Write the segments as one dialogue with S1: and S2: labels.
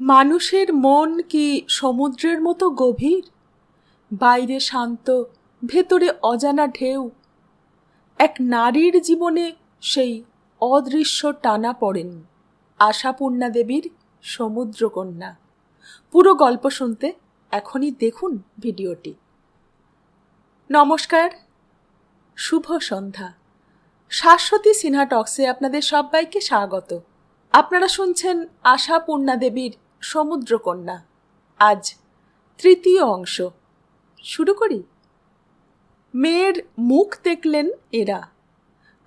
S1: মানুষের মন কি সমুদ্রের মতো গভীর? বাইরে শান্ত, ভেতরে অজানা ঢেউ। এক নারীর জীবনে সেই অদৃশ্য টানা পড়েন। আশাপূর্ণা দেবীর সমুদ্রকন্যা। পুরো গল্প শুনতে এখনই দেখুন ভিডিওটি। নমস্কার, শুভ সন্ধ্যা। শাশ্বতী সিনহা টক্সে আপনাদের সবাইকে স্বাগত। আপনারা শুনছেন আশাপূর্ণা দেবীর সমুদ্রকন্যা। আজ তৃতীয় অংশ শুরু করি। মেয়ের মুখ দেখলেন এরা,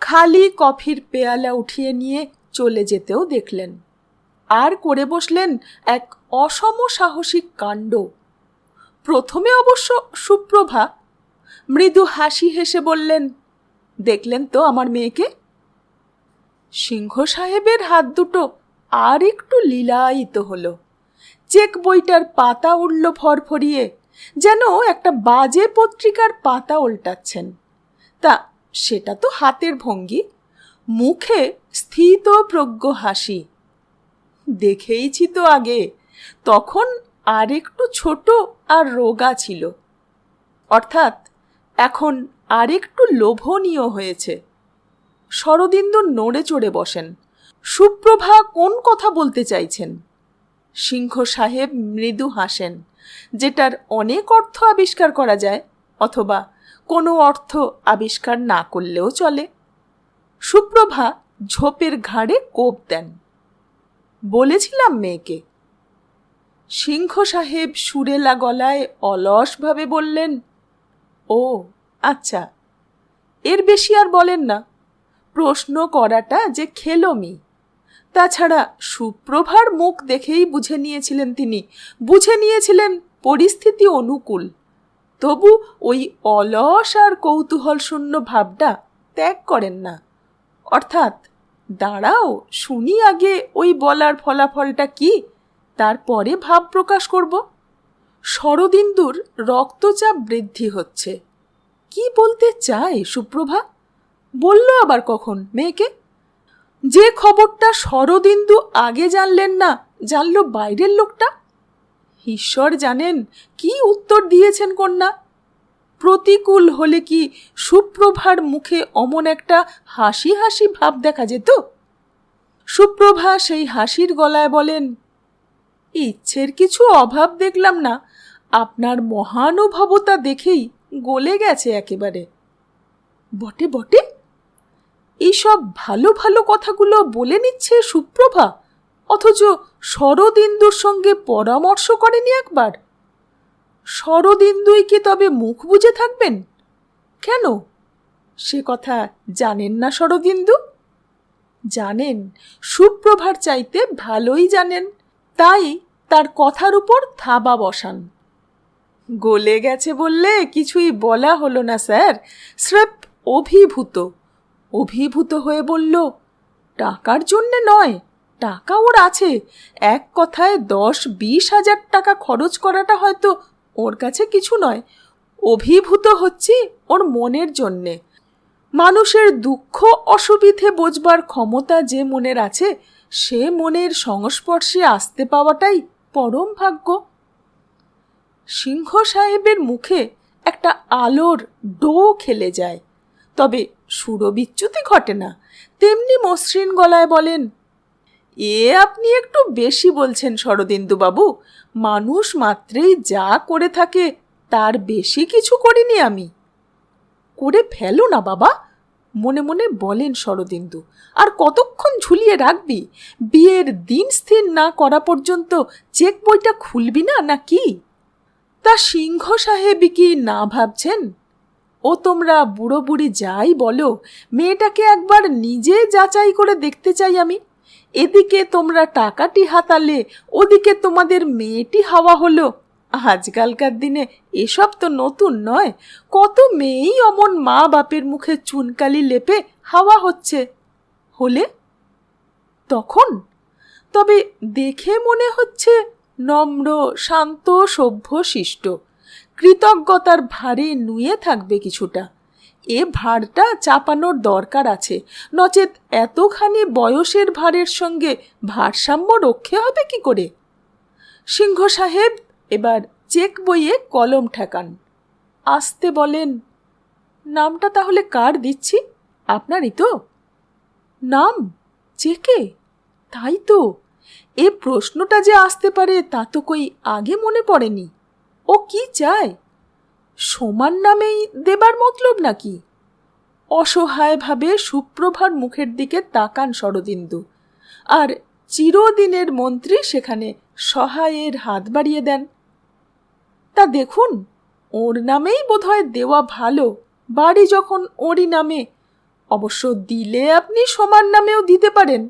S1: খালি কফির পেয়ালা উঠিয়ে নিয়ে চলে যেতেও দেখলেন, আর করে বসলেন এক অসম সাহসিক কাণ্ড। প্রথমে অবশ্য সুপ্রভা মৃদু হাসি হেসে বললেন, দেখলেন তো আমার মেয়েকে? সিংহ সাহেবের হাত দুটো আর একটু লীলায়িত হলো। চেক বইটার পাতা উঠল ফরফরিয়ে, যেন একটা বাজে পত্রিকার পাতা উল্টাচ্ছেন। তা সেটা তো হাতের ভঙ্গি, মুখে স্থিত প্রজ্ঞ হাসি। দেখেইছি তো আগে, তখন আর একটু ছোট আর রোগা ছিল, অর্থাৎ এখন আর একটু লোভনীয় হয়েছে। শরদিন্দু নড়ে চড়ে বসেন। সুপ্রভা কোন কথা বলতে চাইছেন? সিংহ সাহেব মৃদু হাসেন, যেটার অনেক অর্থ আবিষ্কার করা যায়, অথবা কোনো অর্থ আবিষ্কার না করলেও চলে। সুপ্রভা ঝোপের ঘাড়ে কোপ দেন, বলেছিলাম মেয়েকে। সিংহ সাহেব সুরেলা গলায় অলসভাবে বললেন, ও আচ্ছা। এর বেশি আর বলেন না। প্রশ্ন করাটা যে খেলোমি। তাছাড়া সুপ্রভার মুখ দেখেই বুঝে নিয়েছিলেন পরিস্থিতি অনুকূল। তবু ওই অলস আর কৌতূহল শূন্য ভাবটা ত্যাগ করেন না। অর্থাৎ, দাঁড়াও শুনি আগে ওই বলার ফলাফলটা কি, তারপরে ভাব প্রকাশ করব। শরদিন্দুর রক্তচাপ বৃদ্ধি হচ্ছে। কি বলতে চায় সুপ্রভা? বলল আবার কখন মেয়েকে? যে খবরটা শরদিন্দু আগে জানলেন না, জানল বাইরের লোকটা। ঈশ্বর জানেন কি উত্তর দিয়েছেন কন্যা। প্রতিকূল হলে কি সুপ্রভার মুখে অমন একটা হাসি হাসি ভাব দেখা যেত? সুপ্রভা সেই হাসির গলায় বলেন, ইচ্ছের কিছু অভাব দেখলাম না, আপনার মহানুভবতা দেখেই গলে গেছে একেবারে। বটে বটে, এইসব ভালো ভালো কথাগুলো বলে নিচ্ছে সুপ্রভা, অথচ শরদিন্দুর সঙ্গে পরামর্শ করেনি একবার। শরদিন্দুই কি তবে মুখ বুজে থাকবেন? কেন? সে কথা জানেন না শরদিন্দু? জানেন, সুপ্রভার চাইতে ভালোই জানেন, তাই তার কথার উপর থাবা বসান। গলে গেছে বললে কিছুই বলা হলো না স্যার, স্রেফ অভিভূত হয়ে বলল, টাকার জন্যে নয়, টাকা ওর আছে, এক কথায় 10-20 হাজার টাকা খরচ করাটা হয়তো ওর কাছে কিছু নয়। অভিভূত হচ্ছি ওর মনের জন্যে। মানুষের দুঃখ অসুবিধে বোঝবার ক্ষমতা যে মনের আছে, সে মনের সংস্পর্শে আসতে পাওয়াটাই পরম ভাগ্য। সিংহ সাহেবের মুখে একটা আলোর ডো খেলে যায়, তবে সুরবিচ্যুতি ঘটে না। তেমনি মসৃণ গলায় বলেন, আপনি একটু বেশি বলছেন শরদিন্দুবাবু। মানুষ মাত্রেই যা করে থাকে, তার বেশি কিছু করিনি আমি। করে ফেলো না বাবা, মনে মনে বলেন শরদিন্দু। আর কতক্ষণ ঝুলিয়ে রাখবি? বিয়ের দিন স্থির না করা পর্যন্ত চেক বইটা খুলবি না নাকি? তা সিংহ সাহেবই কি না ভাবছেন? ও তোমরা বুড়ো বুড়ি যাই বলো, মেয়েটাকে একবার নিজে যাচাই করে দেখতে চাই আমি। এদিকে তোমরা টাকাটি হাতালে, ওদিকে তোমাদের মেয়েটি হাওয়া হলো। আজকালকার দিনে এসব তো নতুন নয়। কত মেয়েই অমন মা বাপের মুখে চুনকালি লেপে হাওয়া হচ্ছে। হলে তখন তবে দেখে মনে হচ্ছে নম্র, শান্ত, সভ্য, শিষ্ট, কৃতজ্ঞতার ভারে নুয়ে থাকবে কিছুটা। এ ভারটা চাপানোর দরকার আছে, নচেত এতখানি বয়সের ভারের সঙ্গে ভারসাম্য রক্ষে হবে কি করে? সিংহ সাহেব এবার চেক বইয়ে কলম ঠেকান, আসতে বলেন, নামটা তাহলে কার দিচ্ছি? আপনারই তো? নাম চেকে? তাই তো, এ প্রশ্নটা যে আসতে পারে তা তো কই আগে মনে পড়েনি। ও কি চায়? সমান নামেই দেবার মতলব নাকি? অসহায়ভাবে সুপ্রভার মুখের দিকে তাকান শরদিন্দু, আর চিরদিনের মন্ত্রী সেখানে সহায়ের হাত বাড়িয়ে দেন। তা দেখুন, ওর নামেই বোধহয় দেওয়া ভালো, বাড়ি যখন ওরই নামে। অবশ্য দিলে আপনি সমান নামেও দিতে পারেন,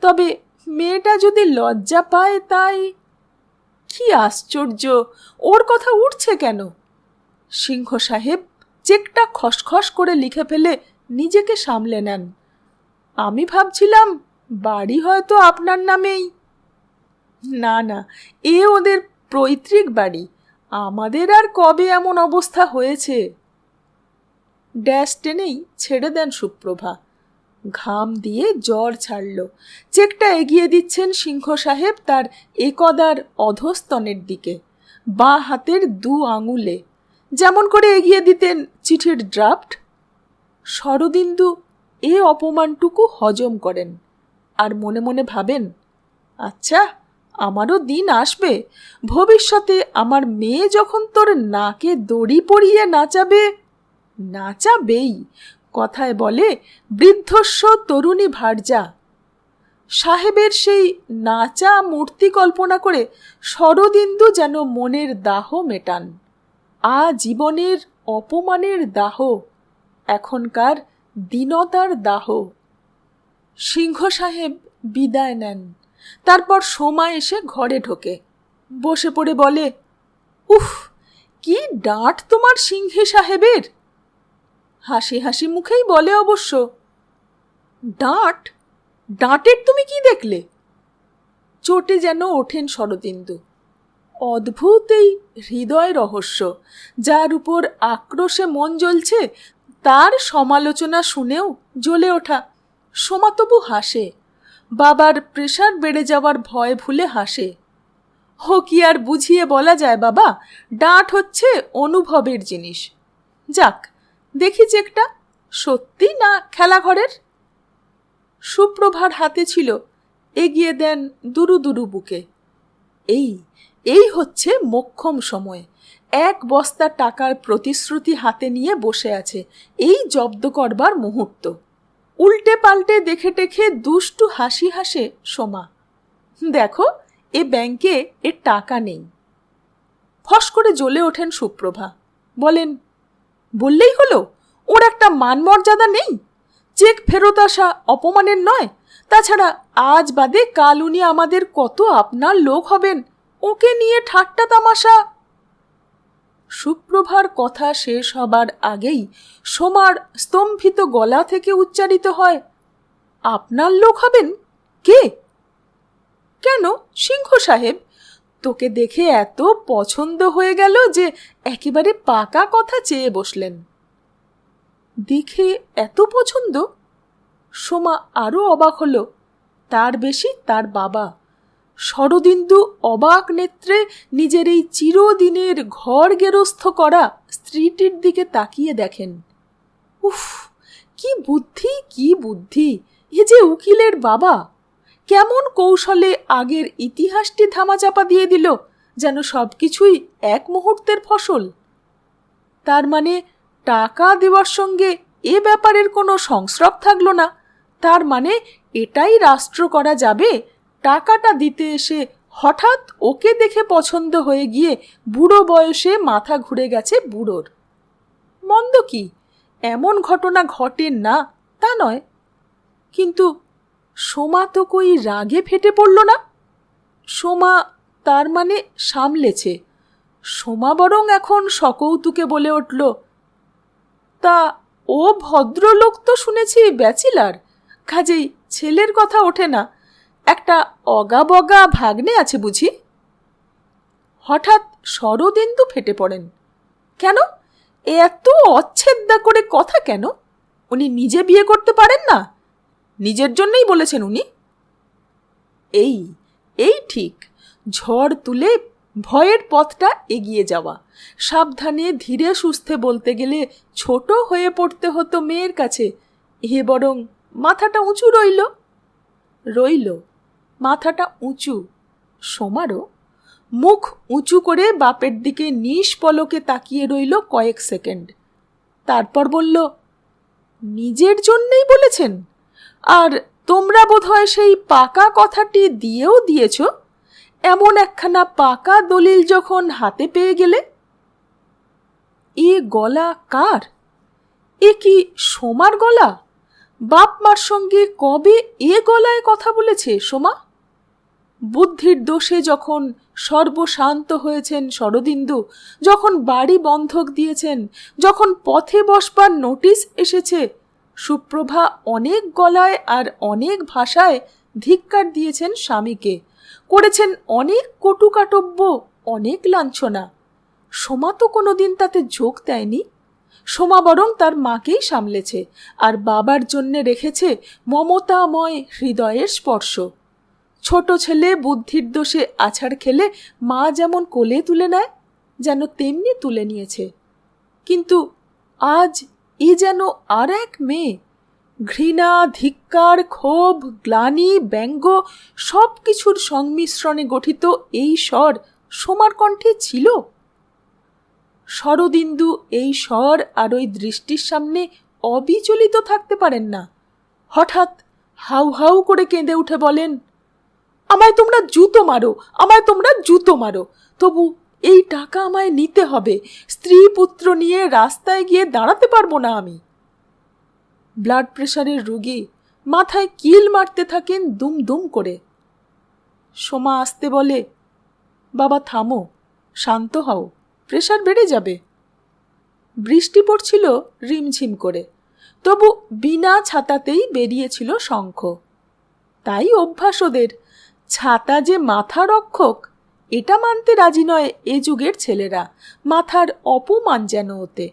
S1: তবে মেয়েটা যদি লজ্জা পায় তাই। কি আশ্চর্য, ওর কথা উঠছে কেন? সিংহ সাহেব চেকটা খসখস করে লিখে ফেলে নিজেকে সামলে নেন। আমি ভাবছিলাম বাড়ি হয়তো আপনার নামেই। না না, এ ওদের পৈতৃক বাড়ি, আমাদের আর কবে এমন অবস্থা হয়েছে। ড্যাশ টেনেই ছেড়ে দেন সুপ্রভা। ঘাম দিয়ে জ্বর ছাড়ল। চেকটা এগিয়ে দিচ্ছেন সিংহ সাহেব তার একদার অধস্তনের দিকে, বাঁ হাতের 2 আঙুলে, যেমন করে এগিয়ে দিতেন চিঠির ড্রাফট। শরদিন্দু এ অপমানটুকু হজম করেন, আর মনে মনে ভাবেন, আচ্ছা, আমারও দিন আসবে, ভবিষ্যতে আমার মেয়ে যখন তোর নাকে দড়ি পরিয়ে নাচাবে। নাচাবেই, কথায় বলে বৃদ্ধস্ব তরুণী ভার্যা। সাহেবের সেই নাচা মূর্তি কল্পনা করে শরদিন্দু যেন মনের দাহ মেটান। আজীবনের অপমানের দাহ, এখনকার দীনতার দাহ। সিংহ সাহেব বিদায় নেন, তারপর সময় এসে ঘরে ঢোকে, বসে পড়ে বলে, উফ, কি ডাঁট তোমার সিংহে সাহেবের। হাসি হাসি মুখেই বলে অবশ্য। ডাঁট? ডাঁটের তুমি কি দেখলে? চোটে যেন ওঠেন শরদিন্দু। অদ্ভুত এই হৃদয় রহস্য, যার উপর আক্রোশে মন জ্বলছে তার সমালোচনা শুনেও জ্বলে ওঠা। সোমা তবু হাসে, বাবার প্রেশার বেড়ে যাওয়ার ভয় ভুলে হাসে। হো, কি আর বুঝিয়ে বলা যায় বাবা, ডাঁট হচ্ছে অনুভবের জিনিস। যাক, দেখি চেকটা সত্যি না খেলাঘরের। সুপ্রভার হাতে ছিল, এগিয়ে দেন দুরু দুরু বুকে। এই হচ্ছে মোক্ষম সময়। 1 বস্তা টাকার প্রতিশ্রুতি হাতে নিয়ে বসে আছে, এই জব্দ করবার মুহূর্ত। উল্টে পাল্টে দেখে টেখে দুষ্টু হাসি হাসে সোমা। দেখো, এ ব্যাংকে এর টাকা নেই। ফস করে জ্বলে ওঠেন সুপ্রভা, বলেন, বললেই হলো, ওর একটা মান মর্যাদা নেই? চেক ফেরত আসা অপমানের নয়? তাছাড়া আজ বাদে কাল উনি আমাদের কত আপনার লোক হবেন, ওকে নিয়ে ঠাট্টা তামাশা। সুপ্রভার কথা শেষ হবার আগেই সোমার স্তম্ভিত গলা থেকে উচ্চারিত হয়, আপনার লোক হবেন? কে? কেন, সিংহ সাহেব, তোকে দেখে এত পছন্দ হয়ে গেল যে একেবারে পাকা কথা চেয়ে বসলেন। দেখে এত পছন্দ? সোমা আরো অবাক হলো, তার বেশি তার বাবা। শরদিন্দু অবাক নেত্রে নিজের এই চিরদিনের ঘর গেরস্থ করা স্ত্রীটির দিকে তাকিয়ে দেখেন। উফ, কি বুদ্ধি, কি বুদ্ধি! এ যে উকিলের বাবা, কেমন কৌশলে আগের ইতিহাসটি ধামাচাপা দিয়ে দিল, যেন সবকিছুই এক মুহূর্তের ফসল। তার মানে টাকা দেওয়ার সঙ্গে এ ব্যাপারের কোনো সংস্রব থাকলো না। তার মানে এটাই রাষ্ট্র করা যাবে, টাকাটা দিতে এসে হঠাৎ ওকে দেখে পছন্দ হয়ে গিয়ে বুড়ো বয়সে মাথা ঘুরে গেছে বুড়োর। মন্দ কি, এমন ঘটনা ঘটে না তা নয়, কিন্তু সোমা তো কই রাগে ফেটে পড়ল না। সোমা তার মানে সামলেছে। সোমা বরং এখন সকৌতুকে বলে উঠল, তা ও ভদ্রলোক তো শুনেছি ব্যাচিলার, কাজেই ছেলের কথা ওঠে না। একটা অগা বগা ভাগ্নে আছে বুঝি? হঠাৎ শরদিন্দু ফেটে পড়েন। কেন, এত অচ্ছেদ্যা করে কথা কেন? উনি নিজে বিয়ে করতে পারেন না? নিজের জন্যই বলেছেন উনি। এই ঠিক, ঝড় তুলে ভয়ের পথটা এগিয়ে যাওয়া, সাবধানে ধীরে সুস্থে বলতে গেলে ছোট হয়ে পড়তে হতো মেয়ের কাছে। এ বরং মাথাটা উঁচু রইল মাথাটা উঁচু। সোমারও মুখ উঁচু করে বাপের দিকে নিষ্পলকে তাকিয়ে রইল কয়েক সেকেন্ড। তারপর বলল, নিজের জন্যেই বলেছেন? আর তোমরা বোধহয় সেই পাকা কথাটি দিয়েও দিয়েছ। এমন একখানা পাকা দলিল যখন হাতে পেয়ে গেলে। এ গলা কার? এ কি সোমার গলা? বাপ মার সঙ্গে কবে এ গলায় কথা বলেছে সোমা? বুদ্ধির দোষে যখন সর্বশান্ত হয়েছেন শরদিন্দু, যখন বাড়ি বন্ধক দিয়েছেন, যখন পথে বসবার নোটিশ এসেছে, সুপ্রভা অনেক গলায় আর অনেক ভাষায় ধিক্কার দিয়েছেন স্বামীকে, করেছেন অনেক কটুকাটব্য, অনেক লাঞ্ছনা। সোমা তো কোনোদিন তাতে যোগ দেয়নি। সোমা বরং তার মাকেই সামলেছে, আর বাবার জন্যে রেখেছে মমতাময় হৃদয়ের স্পর্শ। ছোট ছেলে বুদ্ধির দোষে আছাড় খেলে মা যেমন কোলে তুলে নেয়, যেন তেমনি তুলে নিয়েছে। কিন্তু আজ এ যেন আর এক মেয়ে। ঘৃণা, ধিক্কার, ক্ষোভ, গ্লানি, ব্যঙ্গ সব কিছুর সংমিশ্রণে গঠিত এই স্বর সোমার কণ্ঠে ছিল। শরদিন্দু এই স্বর আর ওই দৃষ্টির সামনে অবিচলিত থাকতে পারেন না। হঠাৎ হাউ হাউ করে কেঁদে উঠে বলেন, আমায় তোমরা জুতো মারো, আমায় তোমরা জুতো মারো, তবু এই টাকা আমায় নিতে হবে। স্ত্রী পুত্র নিয়ে রাস্তায় গিয়ে দাঁড়াতে পারবো না আমি। ব্লাড প্রেশারের রোগী মাথায় কিল মারতে থাকেন দুম দুম করে। সোমা আসতে বলে, বাবা থামো, শান্ত হও, প্রেশার বেড়ে যাবে। বৃষ্টি পড়ছিল রিমঝিম করে, তবু বিনা ছাতাতেই বেরিয়েছিল শঙ্খ। তাই অভ্যাস ওদের, ছাতা যে মাথা রক্ষক এটা মানতে রাজি নয় এ যুগের ছেলেরা। মাথার অপমান যেন ওতে।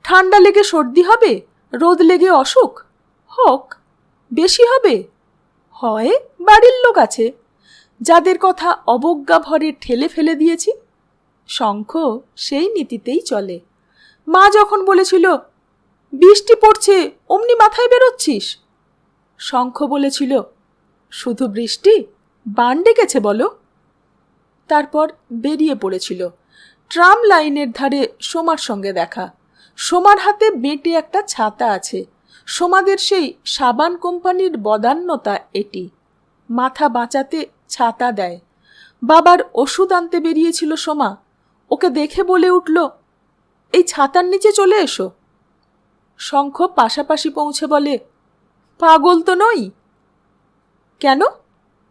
S1: ঠান্ডা লেগে সর্দি হবে, রোদ লেগে অসুখ হোক, বেশি হবে হয় বাড়ির লোক আছে যাদের কথা অবজ্ঞা ভরে ঠেলে ফেলে দিয়েছি। শঙ্খ সেই নীতিতেই চলে। মা যখন বলেছিল, বৃষ্টি পড়ছে অমনি মাথায় বেরোচ্ছিস, শঙ্খ বলেছিল, শুধু বৃষ্টি, বান ডেকেছে বলো। তারপর বেরিয়ে পড়েছিল। ট্রাম লাইনের ধারে সোমার সঙ্গে দেখা। সোমার হাতে বেঁটে একটা ছাতা আছে। সোমাদের সেই সাবান কোম্পানির বদান্যতা এটি, মাথা বাঁচাতে ছাতা দেয়। বাবার ওষুধ আনতে বেরিয়েছিল সোমা, ওকে দেখে বলে উঠল, এই ছাতার নিচে চলে এসো। শঙ্খ পাশাপাশি পৌঁছে বলে, পাগল তো নই? কেন?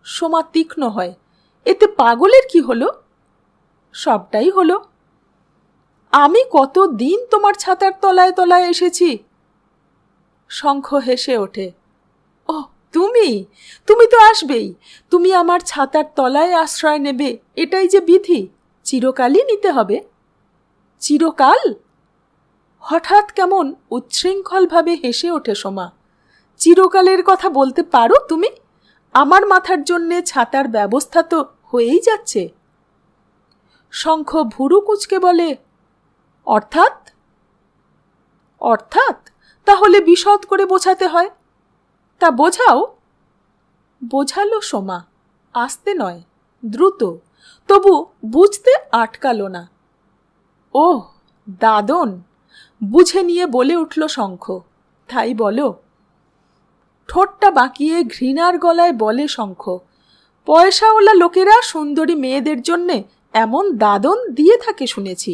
S1: সোমা তীক্ষ্ণ হয়, এতে পাগলের কি হলো? সবটাই হলো। আমি কত দিন তোমার ছাতার তলায় তলায় এসেছি। শঙ্খ হেসে ওঠে, ও তুমি তুমি তো আসবেই। তুমি আমার ছাতার তলায় আশ্রয় নেবে, এটাই যে বিধি, চিরকালই নিতে হবে। চিরকাল? হঠাৎ কেমন উচ্ছৃঙ্খলভাবে হেসে ওঠে সোমা। চিরকালের কথা বলতে পারো তুমি? আমার মাথার জন্যে ছাতার ব্যবস্থা তো হয়েই যাচ্ছে। শঙ্খ ভুরু কুঁচকে বলে, অর্থাৎ? অর্থাৎ তাহলে বিশদ করে বোঝাতে হয়। তা বোঝাও। বোঝালো সোমা, আস্তে নয়, দ্রুত, তবু বুঝতে আটকালো না। ওহ দাদন, বুঝে নিয়ে বলে উঠল শঙ্খ, তাই বলো। ঠোঁটটা বাঁকিয়ে ঘৃণার গলায় বলে শঙ্খ, পয়সাওয়ালা লোকেরা সুন্দরী মেয়েদের জন্যে এমন দাদন দিয়ে থাকে শুনেছি।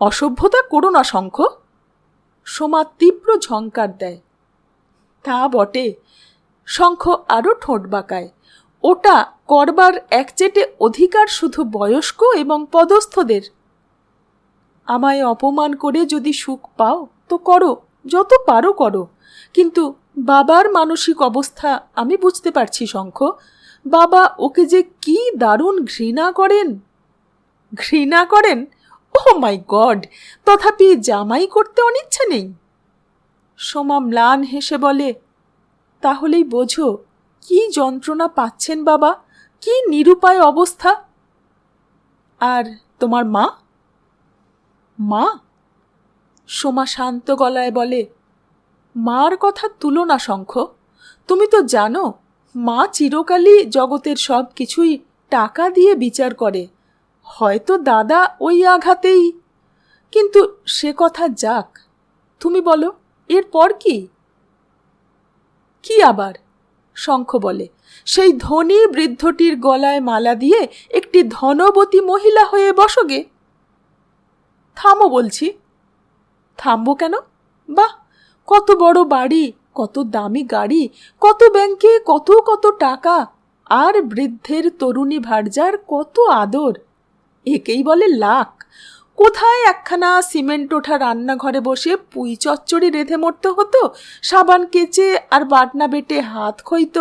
S1: অসভ্যতা করো না শঙ্খ। সোমা তীব্র ঝঙ্কার দেয়। তা বটে। শঙ্খ আরও ঠোঁট বাঁকায়। ওটা করবার একচেটে অধিকার শুধু বয়স্ক এবং পদস্থদের। আমায় অপমান করে যদি সুখ পাও তো করো, যত পারো করো, কিন্তু বাবার মানসিক অবস্থা আমি বুঝতে পারছি শঙ্খ। বাবা ওকে যে কি দারুণ ঘৃণা করেন। ঘৃণা করেন? ও মাই গড, তথাপি জামাই করতে অনিচ্ছা নেই। সোমা ম্লান হেসে বলে, তাহলেই বোঝো কি যন্ত্রণা পাচ্ছেন বাবা, কি নিরুপায় অবস্থা। আর তোমার মা? মা? সোমা শান্ত গলায় বলে, মার কথা তুলো না শঙ্খ। তুমি তো জানো মা চিরকালই জগতের সব কিছুই টাকা দিয়ে বিচার করে। হয়তো দাদা ওই আঘাতেই, কিন্তু সে কথা যাক। তুমি বলো এরপর কি? কি আবার? শঙ্খ বলে, সেই ধনী বৃদ্ধটির গলায় মালা দিয়ে একটি ধনবতী মহিলা হয়ে বসোগে। থামো বলছি। থামবো কেন? বাহ, কত বড় বাড়ি, কত দামি গাড়ি, কত ব্যাংকে কত কত টাকা, আর বৃদ্ধের তরুণী ভার্যার কত আদর। একেই বলে লাখ। কোথায় একখানা সিমেন্ট ওঠা রান্নাঘরে বসে পুঁই চচ্চড়ি রেঁধে মরতে হতো, সাবান কেচে আর বাটনা বেটে হাত খইত,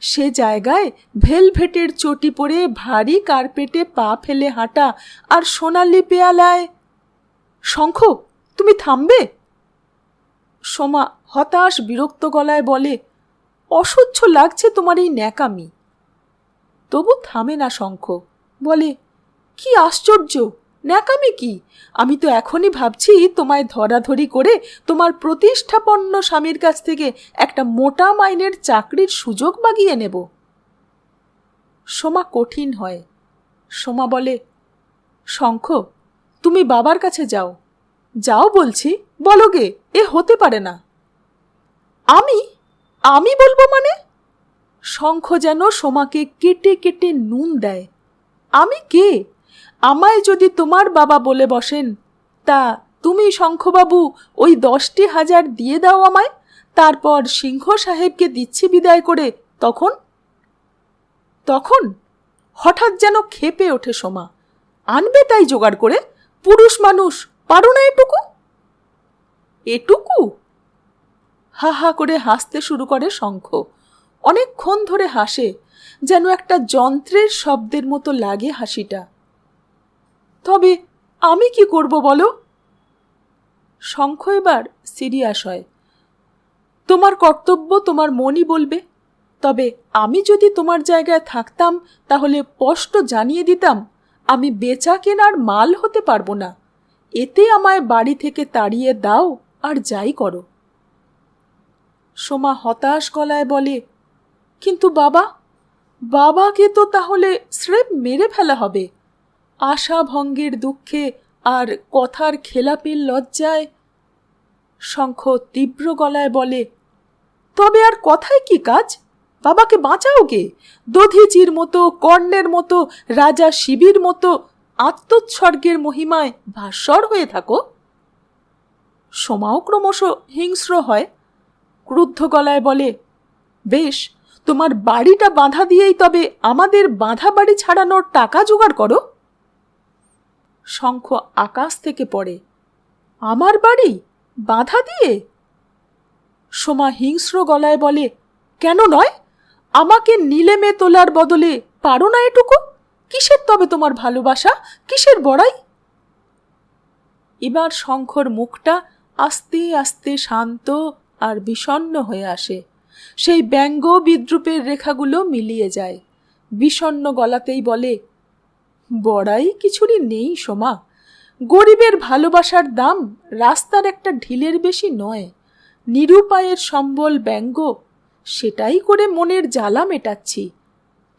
S1: সে জায়গায় ভেলভেটের চটি পরে ভারী কার্পেটে পা ফেলে হাঁটা আর সোনালি পেয়ালায়। শঙ্খ, তুমি থামবে? সোমা হতাশ বিরক্ত গলায় বলে, অসহ্য লাগছে তোমার এই ন্যাকামি। তবু থামে না শঙ্খ, বলে, কি আশ্চর্য, ন্যাকামি কি? আমি তো এখনই ভাবছি তোমায় ধরাধরি করে তোমার প্রতিষ্ঠাপন্ন স্বামীর কাছ থেকে একটা মোটা মাইনের চাকরির সুযোগ বাগিয়ে নেব। সোমা কঠিন হয়। সোমা বলে, শঙ্খ, তুমি বাবার কাছে যাও। যাও বলছি, বলো গে, এ হতে পারে না। আমি আমি বলবো মানে? শঙ্খ যেন সোমাকে কেটে কেটে নুন দেয়। আমি কে? আমায় যদি তোমার বাবা বলে বসেন, তা তুমি শঙ্খবাবু ওই 10,000 দিয়ে দাও আমায়, তারপর সিংহ সাহেবকে দিচ্ছি বিদায় করে, তখন? তখন হঠাৎ যেন ক্ষেপে ওঠে সোমা। আনবে তাই জোগাড় করে? পুরুষ মানুষ, পারো না এটুকু? এটুকু? হা হা করে হাসতে শুরু করে শঙ্খ। অনেকক্ষণ ধরে হাসে, যেন একটা যন্ত্রের শব্দের মতো লাগে হাসিটা। তবে আমি কি করব বলো? শঙ্খ এবার সিরিয়াস হয়। তোমার কর্তব্য তোমার মনই বলবে। তবে আমি যদি তোমার জায়গায় থাকতাম, তাহলে স্পষ্ট জানিয়ে দিতাম, আমি বেচা কেনার মাল হতে পারবো না। এতে আমায় বাড়ি থেকে তাড়িয়ে দাও আর যাই করো। সোমা হতাশ গলায় বলে, কিন্তু বাবা, বাবাকে তো তাহলে স্রেফ মেরে ফেলা হবে। আশা ভঙ্গের দুঃখে আর কথার খেলাপির লজ্জায়। শঙ্খ তীব্র গলায় বলে, তবে আর কথায় কি কাজ? বাবাকে বাঁচাও গে। দধিচির মতো, কর্ণের মতো, রাজা শিবির মতো আত্মোৎসর্গের মহিমায় ভাস্বর হয়ে থাকো। সোমাও ক্রমশ হিংস্র হয়। ক্রুদ্ধ গলায় বলে, বেশ, তোমার বাড়িটা বাঁধা দিয়েই তবে আমাদের বাঁধা বাড়ি ছাড়ানোর টাকা জোগাড় করো। শঙ্খ আকাশ থেকে পড়ে। আমার বাড়ি বাঁধা দিয়ে? সোমা হিংস্র গলায় বলে, কেন নয়? আমাকে নিলেমে তোলার বদলে পারো না এটুকু? কিসের তবে তোমার ভালোবাসা, কিসের বড়াই? এবার শঙ্খর মুখটা আস্তে আস্তে শান্ত আর বিষণ্ণ হয়ে আসে। সেই ব্যঙ্গ বিদ্রুপের রেখাগুলো মিলিয়ে যায়। বিষণ্ণ গলাতেই বলে, বড়াই কিছুরই নেই সোমা। গরিবের ভালোবাসার দাম রাস্তার একটা ঢিলের বেশি নয়। নিরুপায়ের সম্বল ব্যঙ্গ, সেটাই করে মনের জ্বালা মেটাচ্ছি।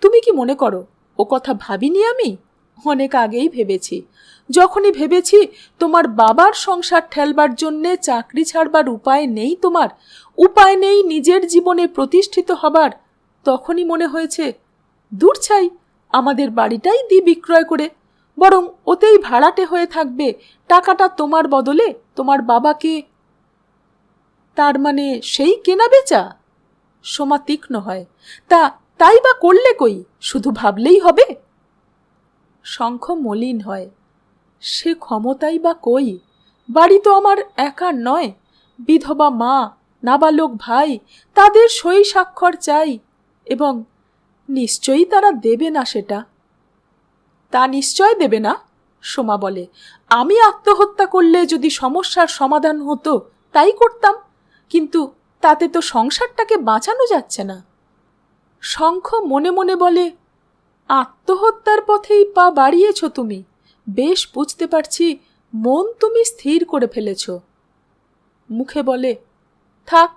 S1: তুমি কি মনে করো ও কথা ভাবিনি আমি? অনেক আগেই ভেবেছি। যখনই ভেবেছি তোমার বাবার সংসার ঠেলবার জন্যে চাকরি ছাড়বার উপায় নেই, তোমার উপায় নেই নিজের জীবনে প্রতিষ্ঠিত হবার, তখনই মনে হয়েছে দূর ছাই, আমাদের বাড়িটাই বিক্রয় করে, বরং ওতেই ভাড়াটে হয়ে থাকবে। টাকাটা তোমার বদলে তোমার বাবাকে। তার মানে সেই কেনা বেচা? সোমা তীক্ষ্ণ হয়। তাই বা করলে কই? শুধু ভাবলেই হবে? শঙ্খ মলিন হয়। সে ক্ষমতাই বা কই? বাড়ি তো আমার একার নয়। বিধবা মা, নাবালক ভাই, তাদের সই স্বাক্ষর চাই, এবং নিশ্চয়ই তারা দেবে না সেটা। তা নিশ্চয় দেবে না, সোমা বলে। আমি আত্মহত্যা করলে যদি সমস্যার সমাধান হতো তাই করতাম, কিন্তু তাতে তো সংসারটাকে বাঁচানো যাচ্ছে না। শঙ্খ মনে মনে বলে, আত্মহত্যার পথেই পা বাড়িয়েছ তুমি। বেশ বুঝতে পারছি মন তুমি স্থির করে ফেলেছ। মুখে বলে, থাক,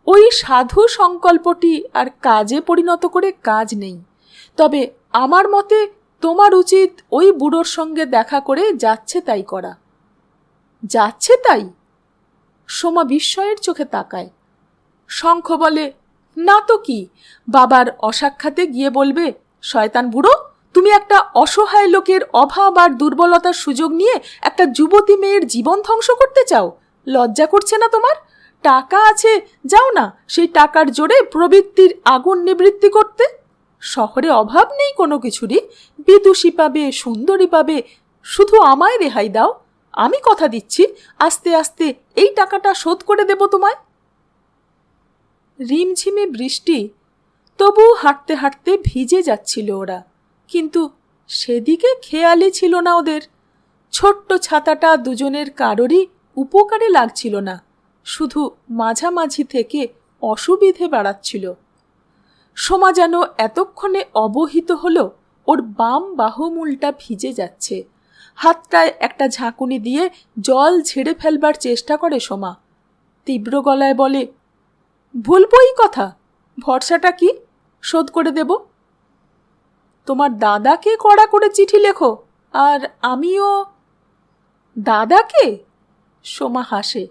S1: ওই সাধু সংকল্পটি আর কাজে পরিণত করে কাজ নেই। তবে আমার মতে তোমার উচিত ওই বুড়োর সঙ্গে দেখা করে যাচ্ছে তাই করা। যাচ্ছে তাই? সোমা বিস্ময়ের চোখে তাকায়। শঙ্খ বলে, না তো কি, বাবার অসাক্ষাতে গিয়ে বলবে, শয়তান বুড়ো, তুমি একটা অসহায় লোকের অভাব আর দুর্বলতার সুযোগ নিয়ে একটা যুবতী মেয়ের জীবন ধ্বংস করতে চাও? লজ্জা করছে না তোমার? টাকা আছে, যাও না সেই টাকার জোরে প্রবৃত্তির আগুন নিবৃত্তি করতে। শহরে অভাব নেই কোনো কিছুরই, বিদুষী পাবে, সুন্দরী পাবে, শুধু আমায় রেহাই দাও। আমি কথা দিচ্ছি, আস্তে আস্তে এই টাকাটা শোধ করে দেব তোমায়। রিমঝিমে বৃষ্টি, তবু হাঁটতে হাঁটতে ভিজে যাচ্ছিল ওরা, কিন্তু সেদিকে খেয়ালই ছিল না ওদের। ছোট্ট ছাতাটা দুজনের কারোরই উপকারে লাগছিল না, শুধু মাঝামাঝি থেকে অসুবিধে বাড়াচ্ছিল। সোমা যেন এতক্ষণে অবহিত হলো ওর বাম বাহুমূলটা ভিজে যাচ্ছে। হাতটায় একটা ঝাঁকুনি দিয়ে জল ঝেড়ে ফেলবার চেষ্টা করে সোমা। তীব্র গলায় বলে, ভুলবই কথা, ভরসাটা কি? শোধ করে দেব। তোমার দাদাকে কড়া করে চিঠি লেখো, আর আমিও। দাদাকে? সোমা হাসে।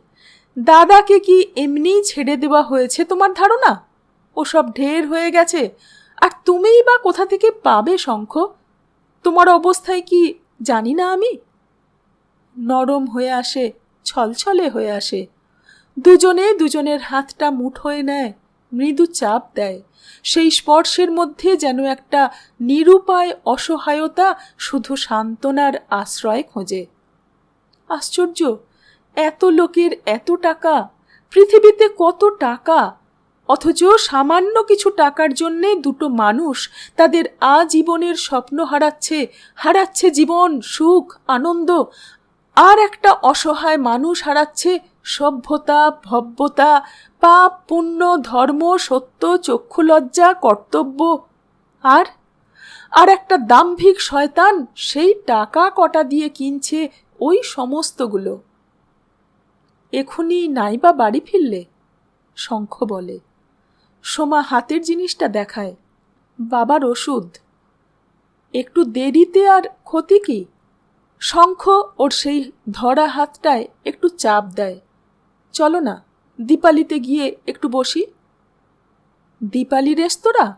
S1: দাদাকে কি এমনিই ছেড়ে দেওয়া হয়েছে তোমার ধারণা? ওসব ঢের হয়ে গেছে, আর তুমিই বা কোথা থেকে পাবে শঙ্খ? তোমার অবস্থায় কি জানি না আমি? নরম হয়ে আসে, ছলছলে হয়ে আসে। দুজনে দুজনের হাতটা মুঠোয় নেয়, মৃদু চাপ দেয়। সেই স্পর্শের মধ্যে যেন একটা নিরুপায় অসহায়তা শুধু সান্ত্বনার আশ্রয় খোঁজে। আশ্চর্য, এত লোকের এত টাকা, পৃথিবীতে কত টাকা, অথচ সামান্য কিছু টাকার জন্যে দুটো মানুষ তাদের আজীবনের স্বপ্ন হারাচ্ছে জীবন, সুখ, আনন্দ। আর একটা অসহায় মানুষ হারাচ্ছে সভ্যতা, ভব্যতা, পাপ, পুণ্য, ধর্ম, সত্য, চক্ষুলজ্জা, কর্তব্য। আর একটা দাম্ভিক শয়তান সেই টাকা কটা দিয়ে কিনছে ওই সমস্তগুলো। এখনই নাইবা বাড়ি ফিরলে? শঙ্খ বলে। সোমা হাতের জিনিসটা দেখায়, বাবার ওষুধ। একটু দেরিতে আর ক্ষতি কি? শঙ্খ ওর সেই ধরা হাতটায় একটু চাপ দেয়। চলো না, দীপালিতে গিয়ে একটু বসি। দীপালি রেস্তোরাঁ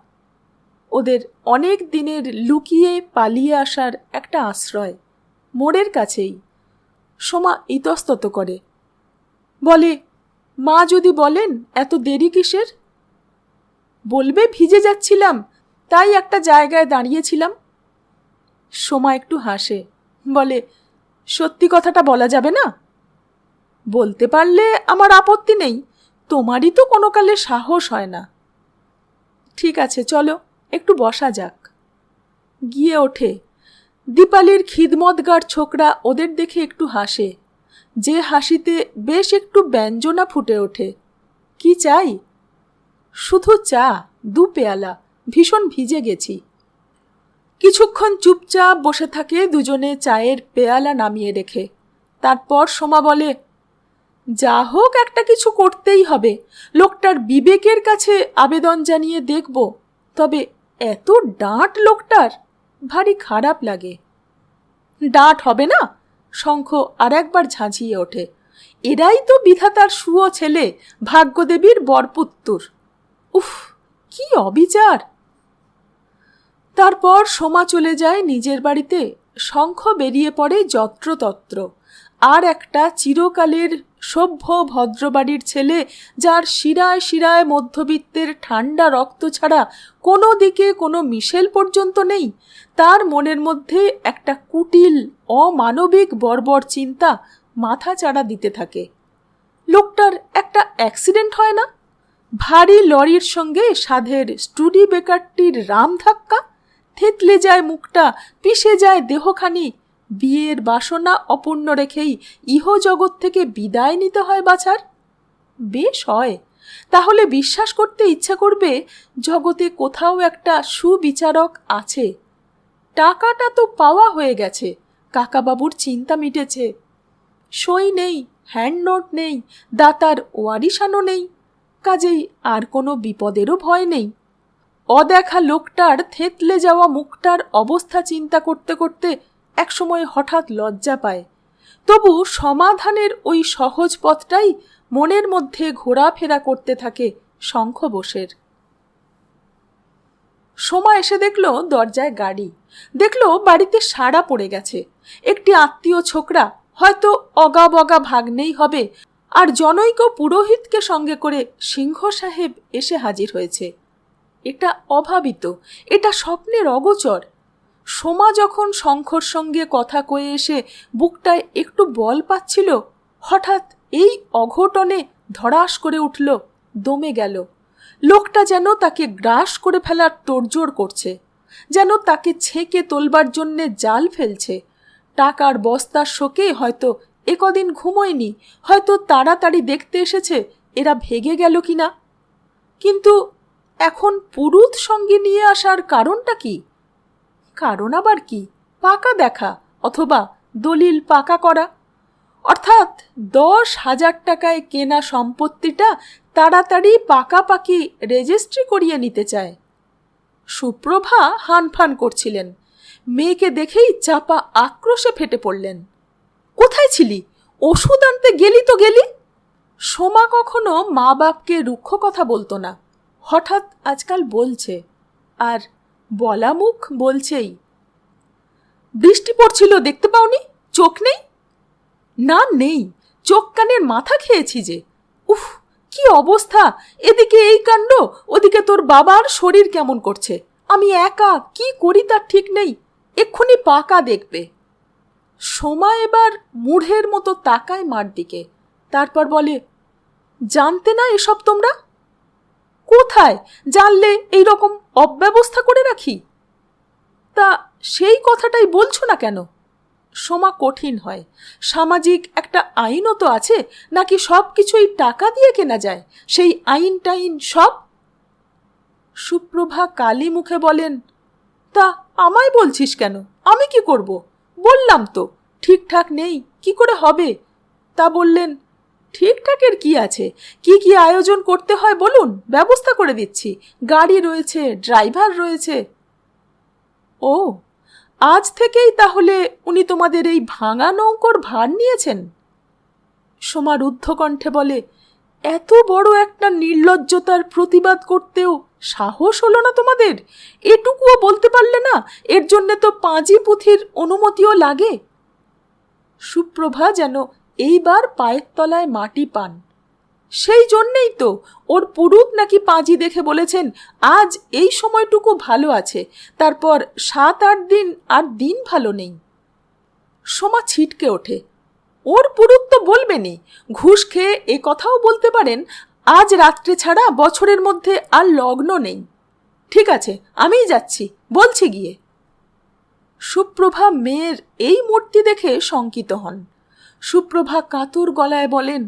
S1: ওদের অনেক দিনের লুকিয়ে পালিয়ে আসার একটা আশ্রয়, মোড়ের কাছেই। সোমা ইতস্তত করে, বলে, মা যদি বলেন এত দেরি কিসের? বলবে ভিজে যাচ্ছিলাম, তাই একটা জায়গায় দাঁড়িয়েছিলাম। সোমা একটু হাসে, বলে, সত্যি কথাটা বলা যাবে না? বলতে পারলে আমার আপত্তি নেই, তোমারই তো কোনো কালে সাহস হয় না। ঠিক আছে, চলো একটু বসা যাক। গিয়ে ওঠে। দীপালির খিদমতগার ছোকরা ওদের দেখে একটু হাসে, যে হাসিতে বেশ একটু ব্যঞ্জনা ফুটে ওঠে। কি চাই? শুধু চা, 2 পেয়ালা, ভীষণ ভিজে গেছি। কিছুক্ষণ চুপচাপ বসে থাকে দুজনে চায়ের পেয়ালা নামিয়ে রেখে। তারপর সোমা বলে, যা হোক একটা কিছু করতেই হবে। লোকটার বিবেকের কাছে আবেদন জানিয়ে দেখব, তবে এত ডাঁট লোকটার ভারী খারাপ লাগে। ডাঁট হবে না? শঙ্খ আর একবার ঝাঁঝিয়ে ওঠে। এরাই তো বিধাতার সুয়ো ছেলে, ভাগ্যদেবীর বরপুত্তুর। উফ, কি অবিচার! তারপর সোমা চলে যায় নিজের বাড়িতে। শঙ্খ বেরিয়ে পড়ে যত্রতত্র। আর একটা চিরকালের সভ্য ভদ্রবাড়ির ছেলে, যার শিরায় শিরায় মধ্যবিত্তের ঠান্ডা রক্ত ছাড়া কোনো দিকে কোনো মিশেল পর্যন্ত নেই, তার মনের মধ্যে একটা কুটিল অমানবিক বর্বর চিন্তা মাথা চাড়া দিতে থাকে। লোকটার একটা অ্যাক্সিডেন্ট হয় না? ভারী লরির সঙ্গে সাধের স্টুডি বেকারটির রাম ধাক্কা, থেতলে যায় মুখটা, পিষে যায় দেহখানি। বিয়ের বাসনা অপূর্ণ রেখেই ইহজগৎ থেকে বিদায় নিতে হয় বাছার। বেশ হয়, তাহলে বিশ্বাস করতে ইচ্ছা করবে জগতে কোথাও একটা সুবিচারক আছে, টাকাটা তো পাওয়া হয়ে গেছে, কাকাবাবুর চিন্তা মিটেছে। সই নেই, হ্যান্ড নোট নেই, দাতার ওয়ারিশানও নেই, কাজেই আর কোনো বিপদেরও ভয় নেই। অদেখা লোকটার থেতলে যাওয়া মুখটার অবস্থা চিন্তা করতে করতে একসময় হঠাৎ লজ্জা পায়। তবু সমাধানের ওই সহজ পথটাই মনের মধ্যে ঘোরাফেরা করতে থাকে শঙ্খবোসের। সোমা এসে দেখল দরজায় গাড়ি, দেখল বাড়িতে সাড়া পড়ে গেছে। একটি আত্মীয় ছোকরা, হয়তো অগা বগা ভাগ্নেই হবে, আর জনৈক পুরোহিতকে সঙ্গে করে সিংহ সাহেব এসে হাজির হয়েছে। এটা অভাবিত, এটা স্বপ্নের অগোচর। সোমা যখন শঙ্খর সঙ্গে কথা কয়ে এসে বুকটায় একটু বল পাচ্ছিল, হঠাৎ এই অঘটনে ধড়াস করে উঠল, দমে গেল। লোকটা যেন তাকে গ্রাস করে ফেলার তোড়জোড় করছে, যেন তাকে ছেঁকে তোলবার জন্যে জাল ফেলছে। টাকার বস্তার শোকে হয়তো একদিন ঘুমোয়নি, হয়তো তাড়াতাড়ি দেখতে এসেছে এরা ভেগে গেল কিনা। কিন্তু এখন পুরুত সঙ্গে নিয়ে আসার কারণটা কি? কারণ আবার কি? পাকা দেখা অথবা দলিল পাকা করা, অর্থাৎ 10,000 টাকায় কেনা সম্পত্তিটা তাড়াতাড়ি পাকাপাকি রেজিস্ট্রি করিয়ে নিতে চায়। সুপ্রভা হানফান করছিলেন, মেয়েকে দেখেই চাপা আক্রোশে ফেটে পড়লেন। কোথায় ছিলি? ওষুধ আনতে গেলি তো গেলি। সোমা কখনো মা বাপকে রুক্ষ কথা বলতো না, হঠাৎ আজকাল বলছে, আর বলা মুখ বলছেই। বৃষ্টি পড়ছিল, দেখতে পাওনি? চোখ নেই? না, নেই, চোখ কানের মাথা খেয়েছি যে। উফ, কি অবস্থা! এদিকে এই কাণ্ড, ওদিকে তোর বাবার শরীর কেমন করছে। আমি একা কি করি তার ঠিক নেই, এক্ষুনি পাকা দেখবে। সোমা এবার মুড়ের মতো তাকায় মার দিকে, তারপর বলে, জানতে না এসব তোমরা? কোথায় জানলে এই রকম অব্যবস্থা করে রাখি? তা সেই কথাটাই বলছো না কেন? সোমা কঠিন হয়। সামাজিক একটা আইনও তো আছে, নাকি সব কিছুই টাকা দিয়ে কেনা যায়? সেই আইন টাইন সব। সুপ্রভা কালী মুখে বলেন, তা আমায় বলছিস কেন? আমি কি করব? বললাম তো ঠিকঠাক নেই, কি করে হবে? তা বললেন, ঠিকঠাকের কি আছে, কি কি আয়োজন করতে হয় বলুন, ব্যবস্থা করে দিচ্ছি। গাড়ি রয়েছে, ড্রাইভার রয়েছে। ও, আজ থেকেই তাহলে উনি তোমাদের এই ভাঙা নৌকোর ভার নিয়েছেন? সোমা রুদ্ধ কণ্ঠে বলে, এত বড় একটা নির্লজ্জতার প্রতিবাদ করতেও সাহস হলো না তোমাদের? এটুকুও বলতে পারলে না? এর জন্যে তো পাঁজি পুঁথির অনুমতিও লাগে। সুপ্রভা যেন এইবার পায়ের তলায় মাটি পান। সেই জন্যেই তো ওর পুরুত নাকি পাঁজি দেখে বলেছেন আজ এই সময়টুকু ভালো আছে, তারপর 7-8 দিন আর দিন ভালো নেই। সোমা ছিটকে ওঠে, ওর পুরুত তো বলবেনই, ঘুষ খেয়ে এ কথাও বলতে পারেন আজ রাত্রে ছাড়া বছরের মধ্যে আর লগ্ন নেই। ঠিক আছে, আমিই যাচ্ছি, বলছি গিয়ে। সুপ্রভা মেয়ের এই মূর্তি দেখে শঙ্কিত হন। সুপ্রভা কাতর গলায় বলেন,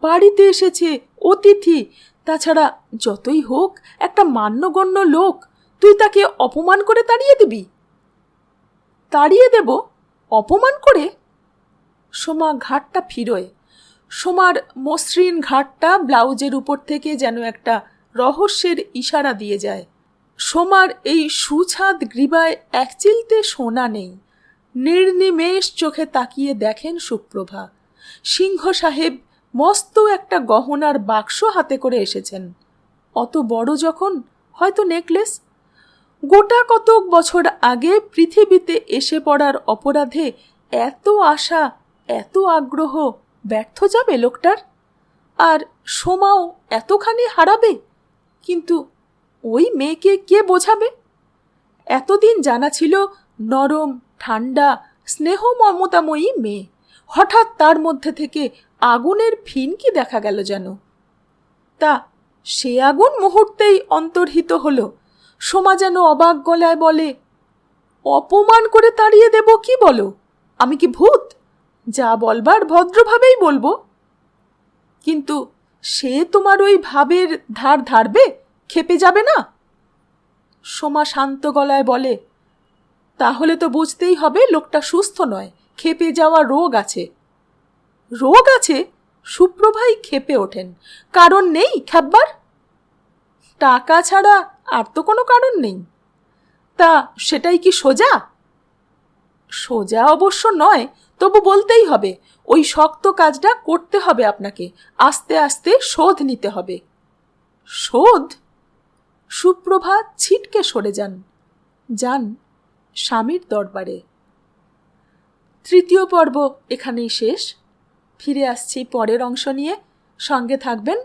S1: বাড়িতে এসেছে অতিথি, তাছাড়া যতই হোক একটা মান্যগণ্য লোক, তুই তাকে অপমান করে তাড়িয়ে দিবি? তাড়িয়ে দেব? অপমান করে? সোমা ঘাটটা ফিরোয়। সোমার মসৃণ ঘাটটা ব্লাউজের উপর থেকে যেন একটা রহস্যের ইশারা দিয়ে যায়। সোমার এই সুছাদ গ্রীবায় একচিলতে সোনা নেই। নির্নিমেষ চোখে তাকিয়ে দেখেন সুপ্রভা, সিংহ সাহেব মস্ত একটা গহনার বাক্স হাতে করে এসেছেন। অত বড় যখন, হয়তো নেকলেস। গোটা কতক বছর আগে পৃথিবীতে এসে পড়ার অপরাধে এত আশা, এত আগ্রহ ব্যর্থ যাবে লোকটার? আর সোমাও এতখানি হারাবে? কিন্তু ওই মেয়েকে কে বোঝাবে? এতদিন জানা ছিল নরম, ঠান্ডা, স্নেহ মমতাময়ী মেয়ে, হঠাৎ তার মধ্যে থেকে আগুনের ফিনকি দেখা গেল যেন। তা সে আগুন মুহূর্তেই অন্তর্হিত হলো। সোমা যেন অবাক গলায় বলে, অপমান করে তাড়িয়ে দেব কি বলো? আমি কি ভূত? যা বলবার ভদ্রভাবেই বলবো। কিন্তু সে তোমার ওই ভাবের ধার ধারবে, খেপে যাবে না? সোমা শান্ত গলায় বলে, তাহলে তো বুঝতেই হবে লোকটা সুস্থ নয়, ক্ষেপে যাওয়া রোগ আছে। রোগ আছে? সুপ্রভাই ক্ষেপে ওঠেন। কারণ নেই খ্যাপবার? টাকা ছাড়া আর তো কোনো কারণ নেই। তা সেটাই কি সোজা? সোজা অবশ্য নয়, তবু বলতেই হবে, ওই শক্ত কাজটা করতে হবে আপনাকে, আস্তে আস্তে শোধ নিতে হবে। শোধ? সুপ্রভা ছিটকে সরে যান, যান স্বামীর দরবারে। তৃতীয় পর্ব এখানেই শেষ। ফিরে আসছি পরের অংশ নিয়ে। সঙ্গে থাকবেন।